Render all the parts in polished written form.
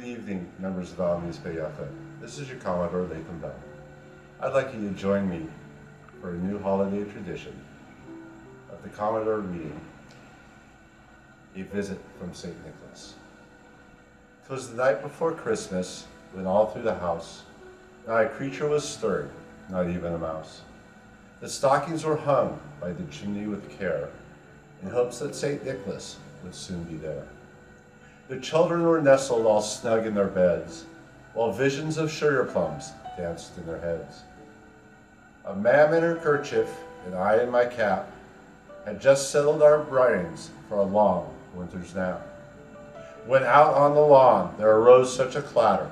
Good evening, members of Alami's Bayatha. This is your Commodore, Latham. I'd like you to join me for a new holiday tradition of the Commodore reading A Visit from St. Nicholas. 'Twas the night before Christmas, when all through the house not a creature was stirred, not even a mouse. The stockings were hung by the chimney with care, in hopes that St. Nicholas would soon be there. The children were nestled all snug in their beds, while visions of sugar plums danced in their heads. A mam in her kerchief, and I in my cap, had just settled our brains for a long winter's nap. When out on the lawn there arose such a clatter,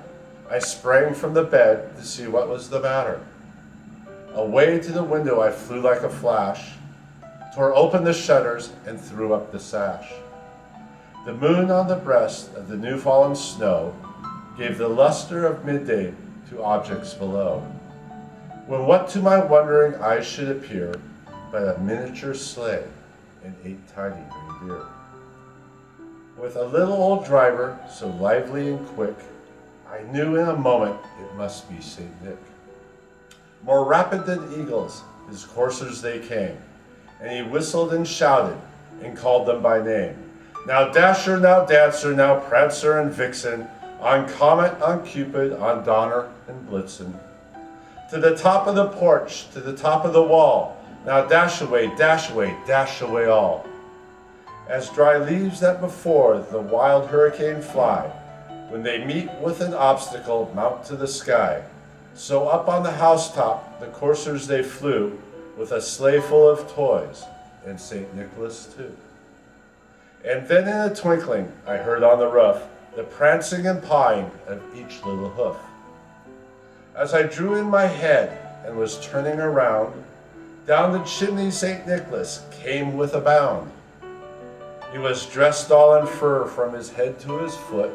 I sprang from the bed to see what was the matter. Away to the window I flew like a flash, tore open the shutters and threw up the sash. The moon on the breast of the new fallen snow gave the luster of midday to objects below, when what to my wondering eyes should appear but a miniature sleigh and 8 tiny reindeer. With a little old driver so lively and quick, I knew in a moment it must be St. Nick. More rapid than eagles, his coursers they came, and he whistled and shouted and called them by name. Now Dasher, now Dancer, now Prancer and Vixen, on Comet, on Cupid, on Donner and Blitzen. To the top of the porch, to the top of the wall, now dash away, dash away, dash away all. As dry leaves that before the wild hurricane fly, when they meet with an obstacle, mount to the sky, so up on the housetop the coursers they flew, with a sleigh full of toys, and St. Nicholas too. And then in a twinkling I heard on the roof the prancing and pawing of each little hoof. As I drew in my head and was turning around, down the chimney St. Nicholas came with a bound. He was dressed all in fur from his head to his foot,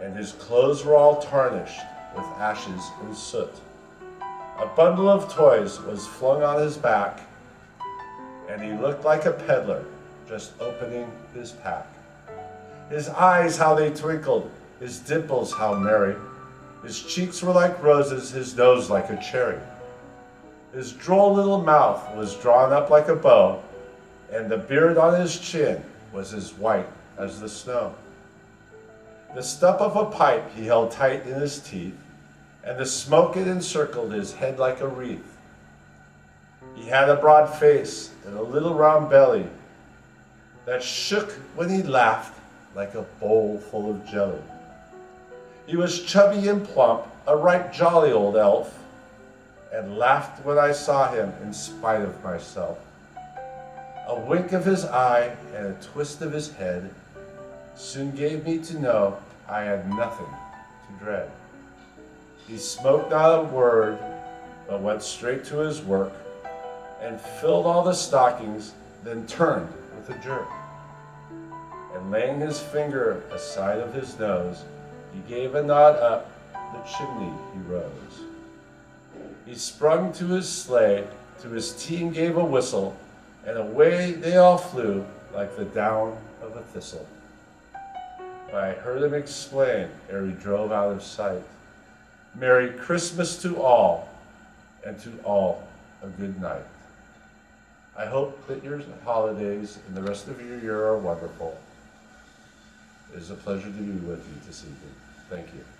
and his clothes were all tarnished with ashes and soot. A bundle of toys was flung on his back, and he looked like a peddler just opening his pack. His eyes, how they twinkled, his dimples, how merry. His cheeks were like roses, his nose like a cherry. His droll little mouth was drawn up like a bow, and the beard on his chin was as white as the snow. The stump of a pipe he held tight in his teeth, and the smoke it encircled his head like a wreath. He had a broad face and a little round belly that shook when he laughed like a bowl full of jelly. He was chubby and plump, a right jolly old elf, and laughed when I saw him in spite of myself. A wink of his eye and a twist of his head soon gave me to know I had nothing to dread. He spoke not a word, but went straight to his work, and filled all the stockings, then turned with a jerk. And laying his finger aside of his nose, he gave a nod up the chimney he rose. He sprung to his sleigh, to his team gave a whistle, and away they all flew like the down of a thistle. But I heard him explain ere he drove out of sight, Merry Christmas to all, and to all a good night. I hope that your holidays and the rest of your year are wonderful. It is a pleasure to be with you this evening. Thank you.